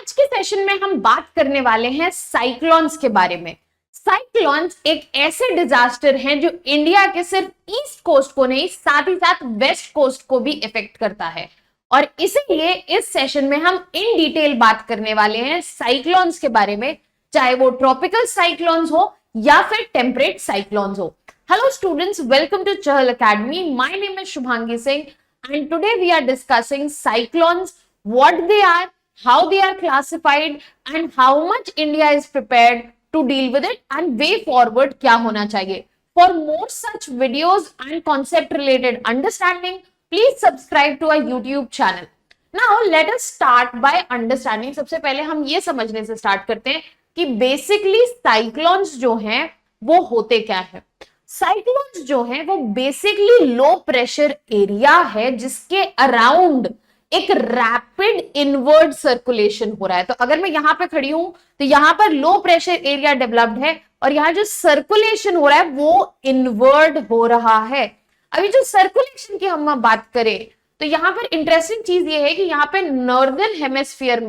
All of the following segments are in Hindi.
आज के सेशन में हम बात करने वाले हैं साइक्लोन्स के बारे में। साइक्लोन्स एक ऐसे डिजास्टर हैं जो इंडिया के सिर्फ ईस्ट कोस्ट को नहीं, साथ ही साथ वेस्ट कोस्ट को भी इफेक्ट करता है। और इसीलिए इस सेशन में हम इन डिटेल बात करने वाले हैं साइक्लोन्स के बारे में, चाहे वो ट्रॉपिकल साइक्लोन्स हो या फिर टेम्परेट साइक्लोन्स हो। Hello students, welcome to Chahal academy. My name is Shubhangi Singh and today we are discussing cyclones, what they are, how they are classified and how much India is prepared to deal with it and way forward क्या होना चाहिए। For more such videos and concept related understanding, please subscribe to our YouTube channel. Now let us start by understanding। सबसे पहले हम ये समझने से स्टार्ट करते हैं कि बेसिकली साइक्लोन्स जो हैं वो होते क्या है। साइक्लोन्स जो है वो बेसिकली लो प्रेशर एरिया है जिसके अराउंड एक रैपिड इनवर्ड सर्कुलेशन हो रहा है। तो अगर मैं यहां पे खड़ी हूं तो यहां पर लो प्रेशर एरिया डेवलप्ड है और यहां जो सर्कुलेशन हो रहा है वो इनवर्ड हो रहा है। अभी जो सर्कुलेशन की हम बात करें तो यहां पर इंटरेस्टिंग चीज ये है कि यहां पे नॉर्दर्न हेमिस्फीयर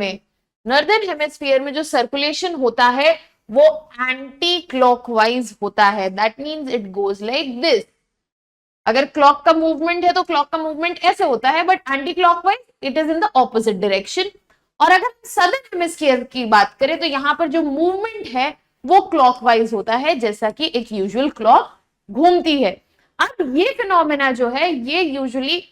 में जो सर्कुलेशन होता है वो एंटी क्लॉकवाइज होता है। That means it goes like this. अगर क्लॉक का मूवमेंट है तो क्लॉक का मूवमेंट ऐसे होता है, but anti clockwise it is in the opposite direction. और अगर सदर्न हेमिस्फीयर की बात करें तो यहां पर जो मूवमेंट है वो क्लॉकवाइज होता है, जैसा कि एक यूजुअल क्लॉक घूमती है। अब ये फिनोमेना जो है ये यूजुअली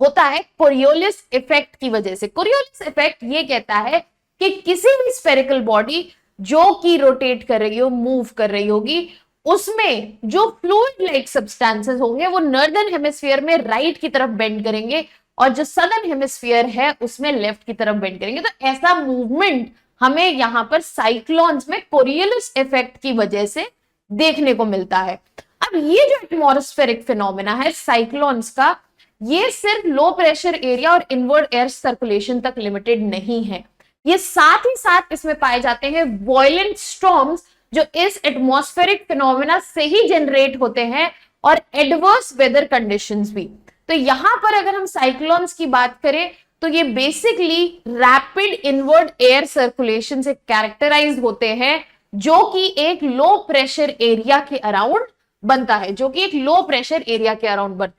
होता है कोरियोलिस इफेक्ट की वजह से। कोरियोलिस इफेक्ट ये कहता है कि किसी भी स्फेरिकल बॉडी जो कि रोटेट कर रही हो, मूव कर रही होगी, उसमें जो फ्लूइड लाइक सब्सटेंसेस होंगे वो नॉर्दर्न हेमिस्फीयर में राइट की तरफ बेंड करेंगे और जो सदर्न हेमिस्फीयर है उसमें लेफ्ट की तरफ बेंड करेंगे। तो ऐसा मूवमेंट हमें यहां पर साइक्लोन्स में कोरियोलिस इफेक्ट की वजह से देखने को मिलता है। अब ये जो एटमॉस्फेरिक फिनोमेना है साइक्लोन्स का, ये सिर्फ लो प्रेशर एरिया और इनवर्ड एयर सर्कुलेशन तक लिमिटेड नहीं है। ये साथ ही साथ इसमें पाए जाते हैं वॉयलेंट स्टॉर्म्स जो इस एटमॉस्फेरिक फिनोमेना से ही जनरेट होते हैं और एडवर्स वेदर कंडीशंस भी। तो यहां पर अगर हम साइक्लोन्स की बात करें तो ये basically rapid inward air circulation से कैरेक्टराइज होते हैं जो कि एक लो प्रेशर एरिया के अराउंड बनता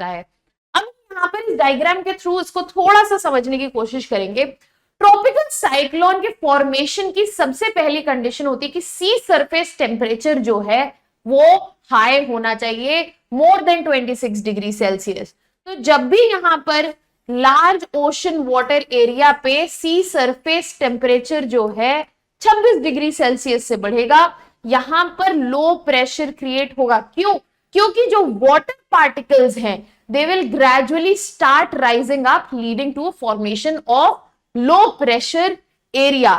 है, अब यहां पर इस डायग्राम के थ्रू इसको थोड़ा सा समझने की कोशिश करेंगे। ट्रॉपिकल साइक्लोन के फॉर्मेशन की सबसे पहली कंडीशन होती है कि सी सरफेस टेम्परेचर जो है वो हाई होना चाहिए, मोर देन 26 डिग्री सेल्सियस। तो जब भी यहां पर लार्ज ओशन वाटर एरिया पे सी सरफेस टेम्परेचर जो है 26 डिग्री सेल्सियस से बढ़ेगा, यहां पर लो प्रेशर क्रिएट होगा। क्यों? क्योंकि जो वाटर पार्टिकल्स हैं they will gradually start rising up leading to formation of low pressure area.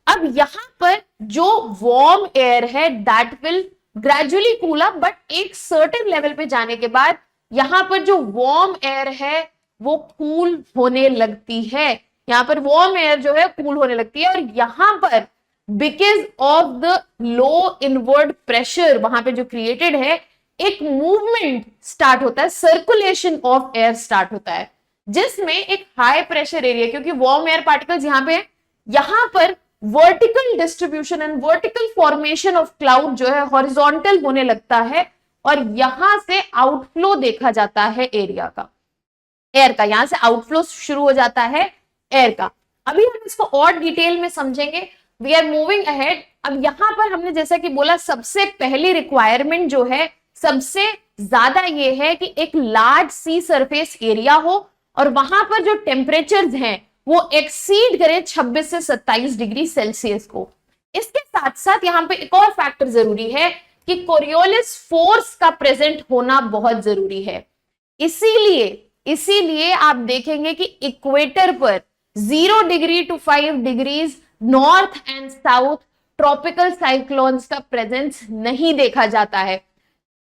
अब यहां पर जो वार्म एयर है that will gradually cool up, but एक सर्टेन लेवल पे जाने के बाद यहां पर जो वार्म एयर है वो कूल होने लगती है। यहां पर वार्म एयर जो है कूल होने लगती है और यहां पर because of the low inward pressure वहां पे जो क्रिएटेड है, एक मूवमेंट स्टार्ट होता है, सर्कुलेशन ऑफ एयर स्टार्ट होता है जिसमें एक हाई प्रेशर एरिया, क्योंकि वार्म एयर पार्टिकल्स यहां पे, यहां पर vertical distribution and vertical formation of cloud जो है हॉरिजॉन्टल होने लगता है और यहां से आउटफ्लो देखा जाता है एरिया का, एयर का, यहां से आउटफ्लो शुरू हो जाता है एयर का। अभी हम इसको और डिटेल में समझेंगे। We are moving ahead. अब यहां पर हमने जैसा कि बोला सबसे पहली रिक्वायरमेंट जो है सबसे ज्यादा ये है कि एक लार्ज सी सरफेस एरिया हो और वहां पर जो टेम्परेचर्स हैं वो एक्सीड करे 26 से 27 डिग्री सेल्सियस को। इसके साथ साथ यहां पे एक और फैक्टर जरूरी है कि कोरियोलिस फोर्स का प्रेजेंट होना बहुत जरूरी है। इसीलिए आप देखेंगे कि इक्वेटर पर 0 degree to 5 degrees north and south tropical cyclones का प्रेजेंस नहीं देखा जाता है।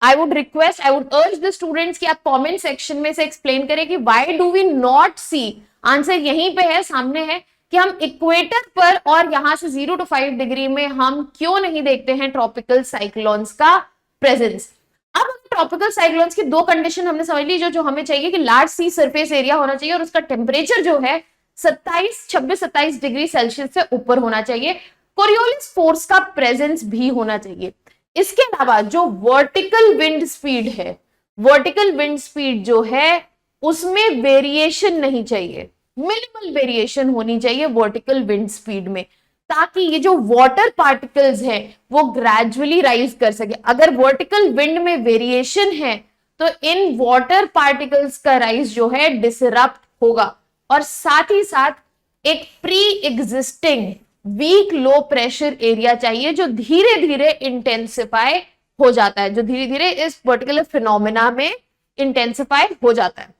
I would urge the students कि आप कमेंट सेक्शन में से एक्सप्लेन करें कि why do we not see, answer यहीं पे है, सामने है, कि हम इक्वेटर पर और यहां से 0 to 5 डिग्री में हम क्यों नहीं देखते हैं ट्रॉपिकल साइक्लोन्स का प्रेजेंस। अब ट्रॉपिकल साइक्लोन्स की दो कंडीशन हमने समझ ली, जो हमें चाहिए कि लार्ज सी सरफेस एरिया होना चाहिए और उसका टेम्परेचर जो है 26-27 डिग्री सेल्सियस से ऊपर होना चाहिए। कोरियोलिस फोर्स का प्रेजेंस भी होना चाहिए। इसके अलावा जो वर्टिकल विंड स्पीड है, वर्टिकल विंड स्पीड जो है उसमें वेरिएशन नहीं चाहिए, मिनिमल वेरिएशन होनी चाहिए वर्टिकल विंड स्पीड में, ताकि ये जो वाटर पार्टिकल्स हैं वो ग्रेजुअली राइज कर सके। अगर वर्टिकल विंड में वेरिएशन है तो इन वाटर पार्टिकल्स का राइज जो है डिसरप्ट होगा, और साथ ही साथ एक pre existing weak low pressure area चाहिए जो धीरे धीरे इंटेंसिफाई हो जाता है, जो धीरे धीरे इस पर्टिकुलर फिनोमेना में इंटेंसिफाई हो जाता है।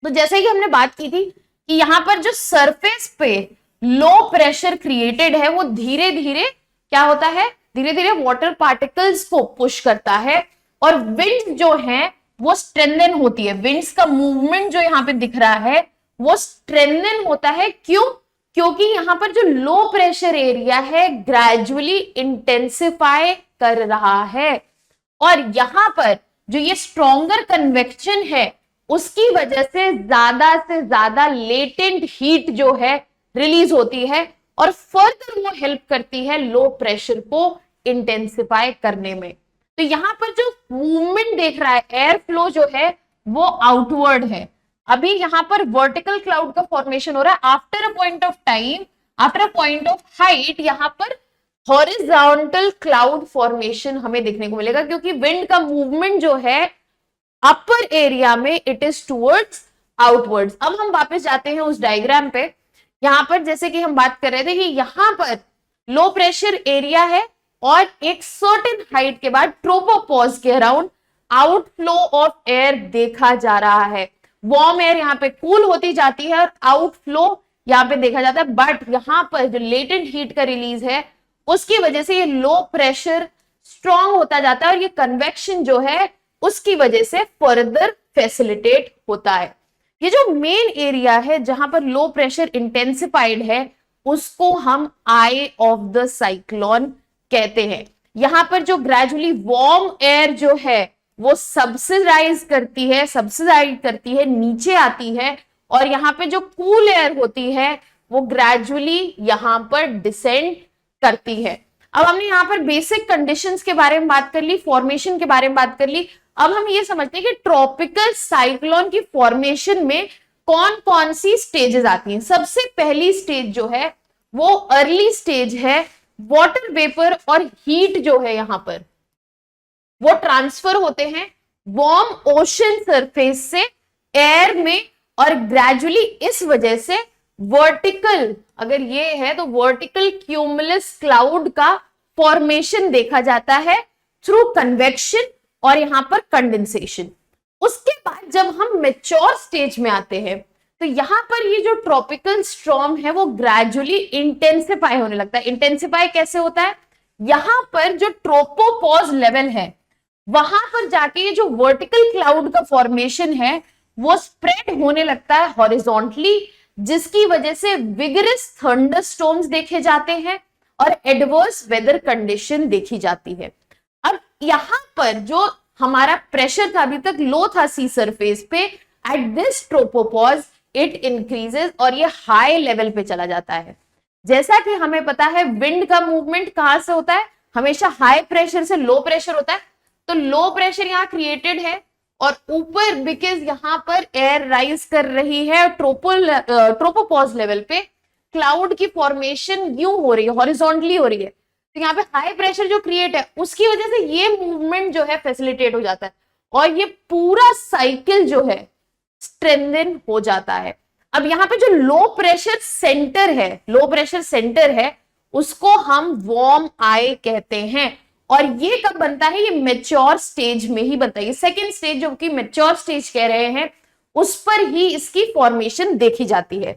तो जैसे कि हमने बात की थी कि यहां पर जो सरफेस पे लो प्रेशर क्रिएटेड है वो धीरे धीरे क्या होता है, धीरे धीरे वाटर पार्टिकल्स को पुश करता है, और विंड जो है वो स्ट्रेंथन होती है। विंड्स का मूवमेंट जो यहाँ पे दिख रहा है वो स्ट्रेंथन होता है। क्यों? क्योंकि यहां पर जो लो प्रेशर एरिया है ग्रेजुअली इंटेंसिफाई कर रहा है, और यहां पर जो ये स्ट्रॉन्गर कन्वेक्शन है उसकी वजह से ज्यादा लेटेंट हीट जो है रिलीज होती है, और फर्दर वो हेल्प करती है लो प्रेशर को इंटेंसिफाई करने में। तो यहां पर जो मूवमेंट देख रहा है, एयर फ्लो जो है वो आउटवर्ड है। अभी यहां पर वर्टिकल क्लाउड का फॉर्मेशन हो रहा है। After a point of time, after a point of height, यहां पर हॉरिजॉन्टल क्लाउड फॉर्मेशन हमें देखने को मिलेगा, क्योंकि विंड का मूवमेंट जो है अपर एरिया में इट इज टुवर्ड्स आउटवर्ड्स। अब हम वापस जाते हैं उस डायग्राम पे। यहां पर जैसे कि हम बात कर रहे थे कि यहां पर लो प्रेशर एरिया है, और एक सर्टेन हाइट के बाद ट्रोपोपॉज के अराउंड आउटफ्लो ऑफ एयर देखा जा रहा है। वार्म एयर यहाँ पे कूल होती जाती है और आउटफ्लो यहाँ पे देखा जाता है, बट यहाँ पर जो लेटेंट हीट का रिलीज है उसकी वजह से ये लो प्रेशर स्ट्रॉन्ग होता जाता है, और ये कन्वेक्शन जो है उसकी वजह से फर्दर फैसिलिटेट होता है। ये जो मेन एरिया है जहां पर लो प्रेशर इंटेंसिफाइड है उसको हम आई ऑफ द साइक्लोन कहते हैं। यहां पर जो ग्रेजुअली वार्म एयर जो है वो सबसिडाइज करती है, नीचे आती है, और यहाँ पे जो कूल एयर होती है वो ग्रेजुअली यहां पर डिसेंड करती है। अब हमने यहाँ पर बेसिक कंडीशंस के बारे में बात कर ली, फॉर्मेशन के बारे में बात कर ली। अब हम ये समझते हैं कि ट्रॉपिकल साइक्लोन की फॉर्मेशन में कौन कौन सी स्टेजेस आती हैं। सबसे पहली स्टेज जो है वो अर्ली स्टेज है। वाटर वेपर और हीट जो है यहां पर वो ट्रांसफर होते हैं वार्म ओशन सरफेस से एयर में, और ग्रेजुअली इस वजह से वर्टिकल, अगर ये है तो वर्टिकल क्यूमुलस क्लाउड का फॉर्मेशन देखा जाता है थ्रू कन्वेक्शन और यहां पर कंडेंसेशन। उसके बाद जब हम मैच्योर स्टेज में आते हैं तो यहां पर ये जो ट्रॉपिकल स्टॉर्म है वो ग्रेजुअली इंटेंसिफाई होने लगता है। इंटेंसिफाई कैसे होता है? यहां पर जो ट्रोपोपॉज लेवल है वहां पर जाके ये जो वर्टिकल क्लाउड का फॉर्मेशन है वो स्प्रेड होने लगता है हॉरिजॉन्टली, जिसकी वजह से विगरस थंडरस्टॉर्म्स देखे जाते हैं और एडवर्स वेदर कंडीशन देखी जाती है। अब यहां पर जो हमारा प्रेशर था अभी तक लो था सी सरफेस पे, at this tropopause it increases और ये हाई लेवल पे चला जाता है। जैसा कि हमें पता है विंड का मूवमेंट कहां से होता है? हमेशा हाई प्रेशर से लो प्रेशर होता है। तो लो प्रेशर यहाँ क्रिएटेड है और ऊपर बिकॉज यहाँ पर एयर राइज कर रही है ट्रोपोपॉज लेवल पे क्लाउड की फॉर्मेशन यूं हो रही है, हॉरिजॉन्टली हो रही है। तो यहाँ पे हाई प्रेशर जो क्रिएट है उसकी वजह से ये मूवमेंट जो है फैसिलिटेट हो जाता है और ये पूरा साइकिल जो है स्ट्रेंथन हो जाता है। अब यहाँ पे जो लो प्रेशर सेंटर है उसको हम वार्म आई कहते हैं, और ये कब बनता है? ये मैच्योर स्टेज में ही बनता है। ये सेकेंड स्टेज जो कि मैच्योर स्टेज कह रहे हैं उस पर ही इसकी फॉर्मेशन देखी जाती है।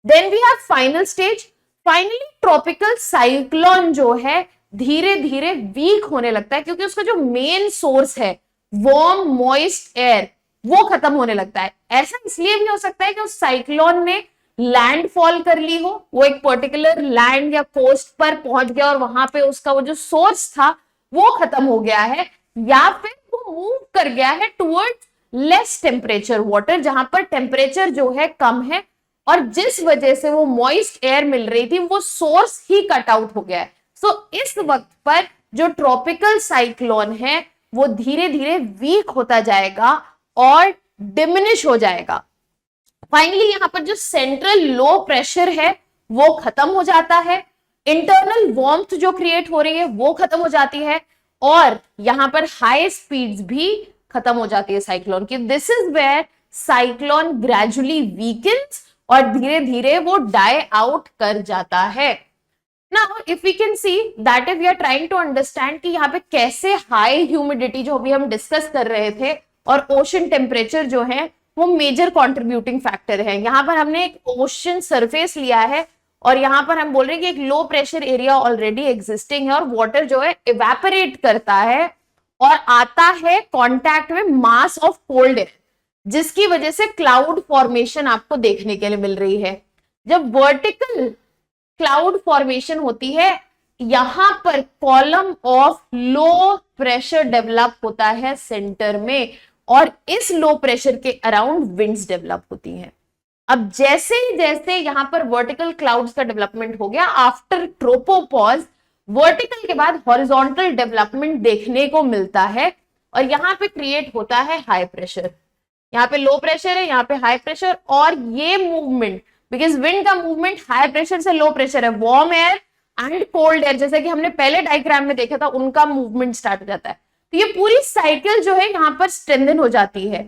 Then we have final stage. Finally tropical cyclone जो है धीरे धीरे वीक होने लगता है क्योंकि उसका जो मेन सोर्स है वार्म मॉइस्ट एयर वो खत्म होने लगता है। ऐसा इसलिए भी हो सकता है कि उस साइक्लोन ने लैंडफॉल कर ली हो, वो एक पर्टिकुलर लैंड या कोस्ट पर पहुंच गया और वहां पे उसका वो जो सोर्स था वो खत्म हो गया है, या फिर वो मूव कर गया है टुवर्ड्स लेस टेम्परेचर वाटर, जहां पर टेम्परेचर जो है कम है और जिस वजह से वो मॉइस्ट एयर मिल रही थी वो सोर्स ही कट आउट हो गया है। सो इस वक्त पर जो ट्रॉपिकल साइक्लोन है वो धीरे धीरे वीक होता जाएगा और डिमिनिश हो जाएगा। फाइनली यहां पर जो सेंट्रल लो प्रेशर है वो खत्म हो जाता है, इंटरनल वार्मथ जो क्रिएट हो रही है वो खत्म हो जाती है, और यहां पर हाई स्पीड्स भी खत्म हो जाती है साइक्लोन की। This is where cyclone gradually weakens और धीरे धीरे वो डाई आउट कर जाता है। Now if we can see that if we are trying to understand कि यहाँ पे कैसे हाई ह्यूमिडिटी जो अभी हम डिस्कस कर रहे थे और ओशन टेम्परेचर जो है वो मेजर कंट्रीब्यूटिंग फैक्टर है। यहाँ पर हमने एक ओशन सरफेस लिया है और यहाँ पर हम बोल रहे हैं कि एक लो प्रेशर एरिया ऑलरेडी एग्जिस्टिंग है और वाटर जो है इवेपोरेट करता है और आता है कांटेक्ट में मास ऑफ कोल्ड एयर, जिसकी वजह से क्लाउड फॉर्मेशन आपको देखने के लिए मिल रही है। जब वर्टिकल क्लाउड फॉर्मेशन होती है यहां पर column of low pressure develop होता है सेंटर में और इस लो प्रेशर के अराउंड विंड्स डेवलप होती हैं। अब जैसे ही जैसे यहां पर वर्टिकल क्लाउड्स का डेवलपमेंट हो गया, आफ्टर ट्रोपोपॉज वर्टिकल के बाद हॉरिजॉन्टल डेवलपमेंट देखने को मिलता है और यहां पे क्रिएट होता है हाई प्रेशर। यहाँ पे लो प्रेशर है, यहाँ पे हाई प्रेशर, और ये मूवमेंट बिकॉज विंड का मूवमेंट हाई प्रेशर से लो प्रेशर है, warm air and cold air जैसे कि हमने पहले डायग्राम में देखा था उनका मूवमेंट स्टार्ट हो जाता है। तो ये पूरी साइकिल जो है यहाँ पर स्ट्रेंथन हो जाती है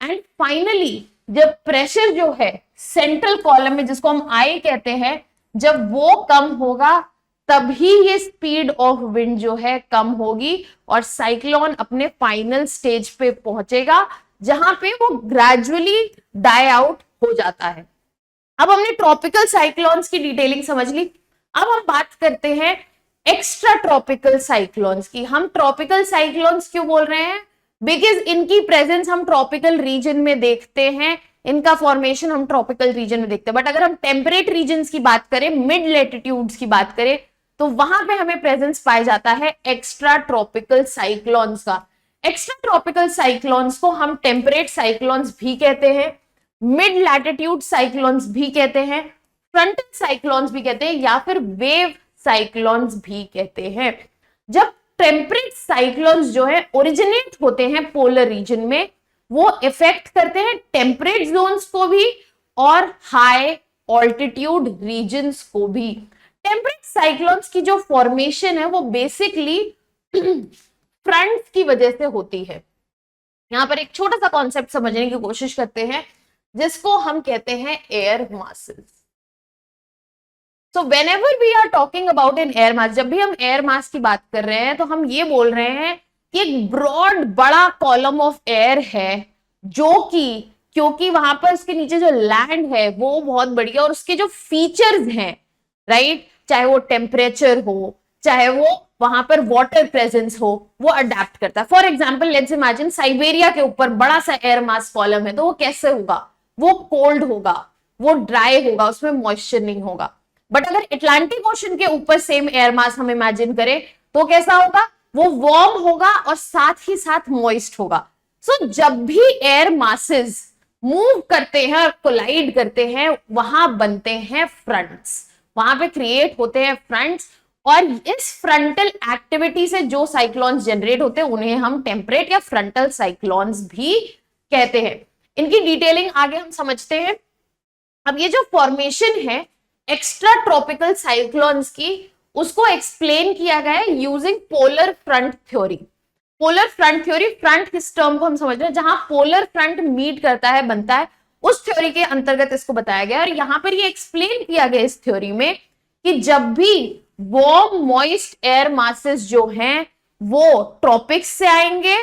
एंड फाइनली जब प्रेशर जो है सेंट्रल कॉलम में जिसको हम आई कहते हैं जब वो कम होगा तभी ये स्पीड ऑफ विंड जो है कम होगी और साइक्लोन अपने फाइनल स्टेज पे पहुंचेगा जहां पे वो ग्रेजुअली डाई आउट हो जाता है। अब हमने ट्रॉपिकल साइक्लोन्स की डिटेलिंग समझ ली। अब हम बात करते हैं एक्स्ट्रा ट्रॉपिकल साइक्लोन्स की। हम ट्रॉपिकल साइक्लोन्स क्यों बोल रहे हैं? बिकॉज इनकी प्रेजेंस हम ट्रॉपिकल रीजन में देखते हैं, इनका फॉर्मेशन हम ट्रॉपिकल रीजन में देखते हैं। बट अगर हम टेम्परेट रीजन्स की बात करें, मिड लेटिट्यूड्स की बात करें, तो वहां पे हमें प्रेजेंस पाया जाता है एक्स्ट्रा ट्रॉपिकल साइक्लोन्स का। एक्स्ट्रा ट्रॉपिकल साइक्लोन्स को हम टेम्परेट साइक्लोन्स भी कहते हैं, मिड लैटिट्यूड साइक्लोन्स भी कहते हैं, फ्रंटल साइक्लोन्स भी कहते हैं या फिर वेव साइक्लोन्स भी कहते हैं। जब टेम्परेट साइक्लोन्स जो है ओरिजिनेट होते हैं पोलर रीजन में, वो इफेक्ट करते हैं टेम्परेट जोन्स को भी और हाई ऑल्टीट्यूड रीजन्स को भी। टेम्परेट साइक्लोन्स की जो फॉर्मेशन है वो बेसिकली फ्रंट्स की वजह से होती है। यहां पर एक छोटा सा कॉन्सेप्ट समझने की कोशिश करते हैं जिसको हम कहते हैं air masses. So whenever we are talking about an air mass, जब भी हम एयर मास की बात कर रहे हैं तो हम ये बोल रहे हैं कि एक ब्रॉड बड़ा कॉलम ऑफ एयर है जो कि क्योंकि वहां पर उसके नीचे जो लैंड है वो बहुत बढ़िया और उसके जो फीचर्स हैं, राइट, चाहे वो टेम्परेचर हो, चाहे वो वहां पर वाटर प्रेजेंस हो, वो अडेप्ट करता है। For example let's imagine Siberia के ऊपर बड़ा सा एयर मास कॉलम है, तो वो कैसे होगा? वो कोल्ड होगा, वो ड्राई होगा, उसमें मॉइस्चर नहीं होगा। बट अगर अटलांटिक ओशन के ऊपर सेम एयर मास हम इमेजिन करें तो कैसा होगा? वो वार्म होगा और साथ ही साथ मॉइस्ट होगा। सो जब भी एयर मासेस मूव करते हैं और कोलाइड करते हैं वहां बनते हैं फ्रंट्स, वहां पे क्रिएट होते हैं फ्रंट्स, और इस फ्रंटल एक्टिविटी से जो साइक्लोन्स जनरेट होते हैं उन्हें हम टेम्परेट या फ्रंटल साइक्लोन्स भी कहते हैं। इनकी डिटेलिंग आगे हम समझते हैं। अब ये जो फॉर्मेशन है एक्स्ट्रा ट्रॉपिकल साइक्लोन्स की, उसको एक्सप्लेन किया गया है using polar front theory. Polar front theory, front किस टर्म को हम समझ रहे हैं, जहां पोलर फ्रंट मीट करता है, बनता है, उस थ्योरी के अंतर्गत इसको बताया गया। और यहां पर ये एक्सप्लेन किया गया इस थ्योरी में कि जब भी वार्म मॉइस्ट एयर मासेस जो हैं वो ट्रॉपिक्स से आएंगे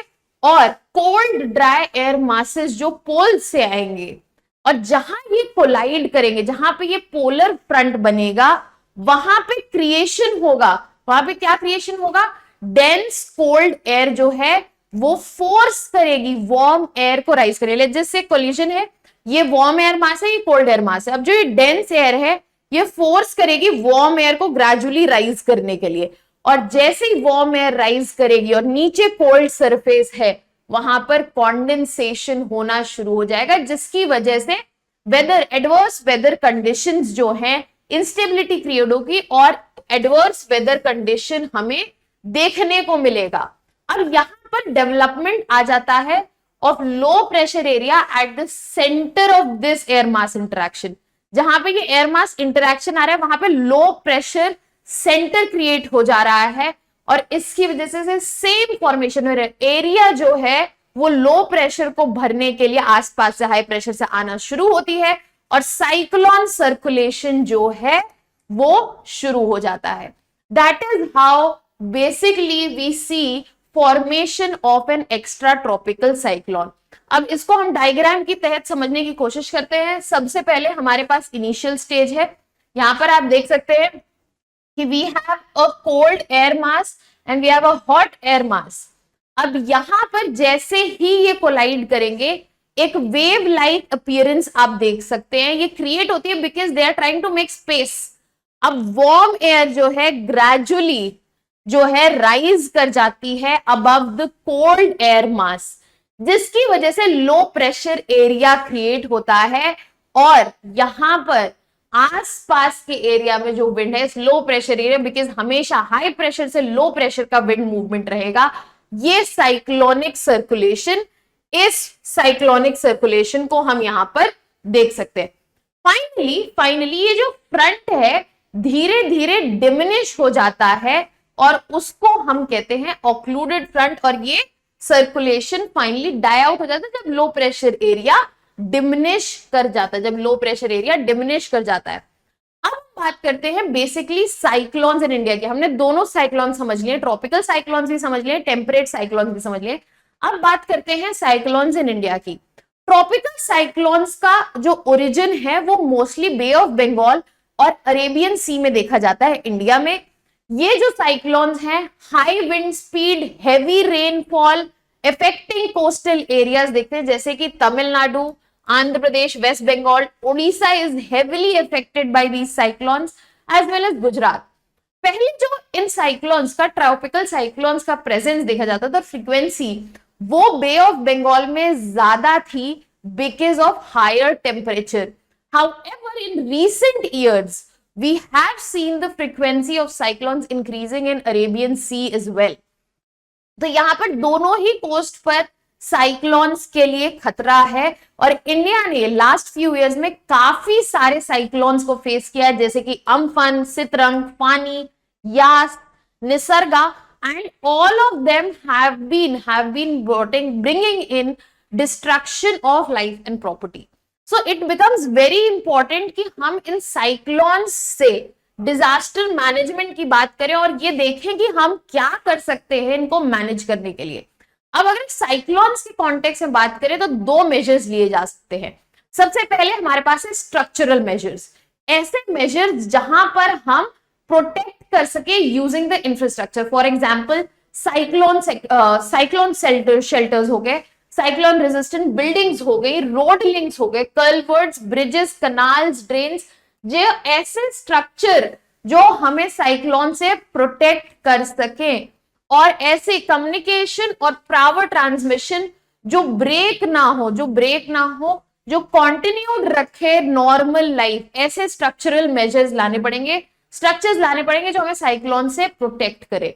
और कोल्ड ड्राई एयर मासेस जो पोल से आएंगे, और जहां ये कोलाइड करेंगे, जहां पे ये पोलर फ्रंट बनेगा, वहां पे क्रिएशन होगा। वहां पे क्या क्रिएशन होगा? डेंस कोल्ड एयर जो है वो फोर्स करेगी वार्म एयर को राइज करेगी। जैसे कोलिजन है, ये वार्म एयर मास है, ये कोल्ड एयर मास है। अब जो ये डेंस एयर है ये फोर्स करेगी वार्म एयर को ग्रेजुअली राइज करने के लिए, और जैसे ही वार्म एयर राइज करेगी और नीचे कोल्ड सरफेस है वहां पर कॉन्डेंसेशन होना शुरू हो जाएगा, जिसकी वजह से वेदर एडवर्स वेदर कंडीशंस जो हैं, इंस्टेबिलिटी क्रिएट होगी और एडवर्स वेदर कंडीशन हमें देखने को मिलेगा। अब यहां पर डेवलपमेंट आ जाता है of low pressure area at the centre of this air mass interaction. जहां पे ये एयर मास इंटरेक्शन आ रहा है वहां पे लो प्रेशर सेंटर क्रिएट हो जा रहा है और इसकी वजह से सेम फॉर्मेशन में एरिया जो है वो लो प्रेशर को भरने के लिए आसपास से हाई प्रेशर से आना शुरू होती है और साइक्लोन सर्कुलेशन जो है वो शुरू हो जाता है। That is how basically we see formation of an extra tropical cyclone. अब इसको हम डायग्राम की तहत समझने की कोशिश करते हैं। सबसे पहले हमारे पास इनिशियल स्टेज है, यहां पर आप देख सकते हैं कि we have a cold air mass and we have a hot air mass. अब यहां पर जैसे ही ये कोलाइड करेंगे एक वेव लाइक अपीयरेंस आप देख सकते हैं, ये क्रिएट होती है because they are trying to make space. अब वार्म एयर जो है ग्रेजुअली जो है राइज कर जाती है above the cold air mass, जिसकी वजह से लो प्रेशर एरिया क्रिएट होता है और यहां पर आसपास के एरिया में जो विंड है लो प्रेशर एरिया, बिकॉज हमेशा हाई प्रेशर से लो प्रेशर का विंड मूवमेंट रहेगा, ये साइक्लोनिक सर्कुलेशन, इस साइक्लोनिक सर्कुलेशन को हम यहां पर देख सकते हैं। फाइनली ये जो फ्रंट है धीरे धीरे डिमिनिश हो जाता है और उसको हम कहते हैं ऑक्लूडेड फ्रंट और ये सर्कुलेशन फाइनली डाई आउट हो जाता है जब लो प्रेशर एरिया डिमिनिश कर जाता है, जब लो प्रेशर एरिया डिमिनिश कर जाता है। अब बात करते हैं बेसिकली साइक्लोन्स इन इंडिया की। हमने दोनों साइक्लोन समझ लिए, ट्रॉपिकल साइक्लोन्स भी समझ लिए, टेम्परेट साइक्लोन्स भी समझ लिए। अब बात करते हैं साइक्लोन्स इन इंडिया की। ट्रॉपिकल साइक्लोन्स का जो ओरिजिन है वो मोस्टली बे ऑफ बंगाल और अरेबियन सी में देखा जाता है इंडिया में। ये जो साइक्लोन्स हैं high wind speed, heavy rainfall affecting coastal areas देखते हैं जैसे कि Tamil Nadu, Andhra Pradesh, west Bengal, Odisha is heavily affected by these cyclones as well as Gujarat. पहले जो इन साइक्लोन्स का ट्रॉपिकल साइक्लोन्स का प्रेजेंस देखा जाता था, फ्रीक्वेंसी वो बे ऑफ बंगाल में ज्यादा थी because of higher temperature. However in recent years we have seen the frequency of cyclones increasing in Arabian Sea as well. तो यहां पर दोनों ही कोस्ट पर साइक्लोन्स के लिए खतरा है और इंडिया ने लास्ट फ्यू इयर्स में काफी सारे साइक्लोन्स को फेस किया है जैसे कि Amphan, Sitrang, Fani, Yas, निसर्गा and all of them have been bringing in destruction of life and property. So it becomes very important कि हम इन साइक्लोन्स से डिजास्टर मैनेजमेंट की बात करें और ये देखें कि हम क्या कर सकते हैं इनको मैनेज करने के लिए। अब अगर साइक्लोन्स के कॉन्टेक्स्ट में बात करें तो दो मेजर्स लिए जा सकते हैं। सबसे पहले हमारे पास है स्ट्रक्चरल मेजर्स, ऐसे मेजर्स जहां पर हम प्रोटेक्ट कर सके using the infrastructure. For example cyclone shelters हो गए, साइक्लोन रेजिस्टेंट बिल्डिंग्स हो गई, रोड लिंक्स हो गए, कल्वर्ट्स, ब्रिजेस, कनाल्स, ड्रेन्स, जो ऐसे स्ट्रक्चर जो हमें साइक्लोन से प्रोटेक्ट कर सके और ऐसे कम्युनिकेशन और पावर ट्रांसमिशन जो ब्रेक ना हो, जो कंटिन्यूड रखे नॉर्मल लाइफ, ऐसे स्ट्रक्चरल मेजर्स लाने पड़ेंगे, स्ट्रक्चर्स लाने पड़ेंगे जो हमें साइक्लोन से प्रोटेक्ट करे।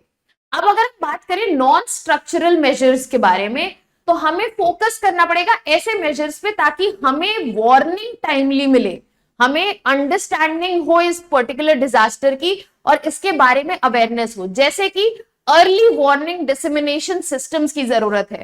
अब अगर बात करें नॉन स्ट्रक्चरल मेजर्स के बारे में तो हमें फोकस करना पड़ेगा ऐसे मेजर्स पे ताकि हमें वार्निंग टाइमली मिले, हमें अंडरस्टैंडिंग हो इस पर्टिकुलर डिजास्टर की और इसके बारे में अवेयरनेस हो। जैसे कि अर्ली वार्निंग डिसेमिनेशन सिस्टम्स की जरूरत है,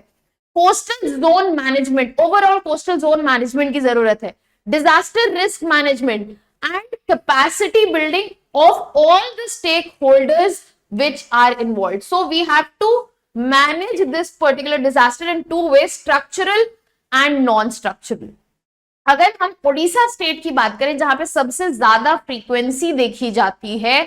coastal zone management, overall coastal zone management की जरूरत है, disaster risk management and capacity building of all the stakeholders which are involved. So we have to manage this particular disaster in two ways, structural and non-structural. अगर हम ओडिशा स्टेट की बात करें जहां पे सबसे ज्यादा फ्रीक्वेंसी देखी जाती है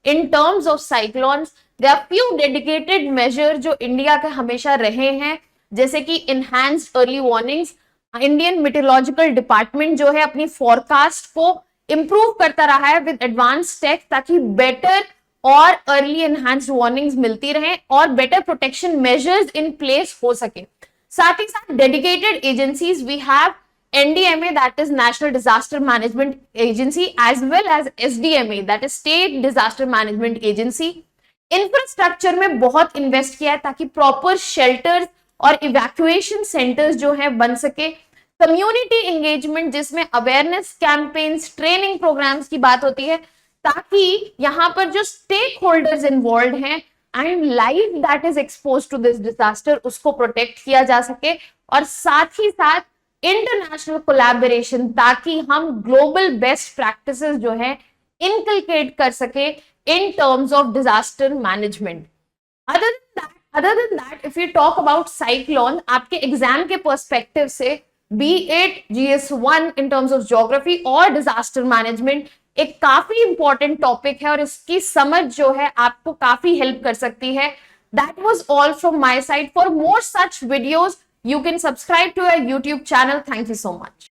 in terms of cyclones, there are few dedicated measure जो इंडिया के हमेशा रहे हैं जैसे कि enhanced early warnings. Indian meteorological department जो है अपनी फोरकास्ट को इंप्रूव करता रहा है विद एडवांस टेक ताकि बेटर और अर्ली एनहांस्ड वार्निंग्स मिलती रहें और better protection measures in place हो सके। साथ ही साथ dedicated agencies we have NDMA, that is National Disaster Management Agency, as well as SDMA, that is State Disaster Management Agency. Infrastructure में बहुत इन्वेस्ट किया है ताकि प्रॉपर शेल्टर्स और इवैक्यूएशन सेंटर्स जो है बन सके। कम्युनिटी एंगेजमेंट, जिसमें अवेयरनेस कैंपेन्स, ट्रेनिंग प्रोग्राम्स की बात होती है, ताकि यहाँ पर जो स्टेक होल्डर्स इन्वॉल्व हैं and life that is expose to this disaster, उसको प्रोटेक्ट किया जा सके। और साथ ही साथ इंटरनेशनल कोलैबोरेशन, ताकि हम ग्लोबल बेस्ट प्रैक्टिसेस जो है इनकलकेट कर सके in terms of disaster management. Other than that, if we talk about cyclone, आपके एग्जाम के पर्सपेक्टिव से be it GS1 in terms of geography और disaster management, एक काफी इंपॉर्टेंट टॉपिक है और इसकी समझ जो है आपको काफी हेल्प कर सकती है। That was all from my side. For more such videos, you can subscribe to our YouTube channel. Thank you so much.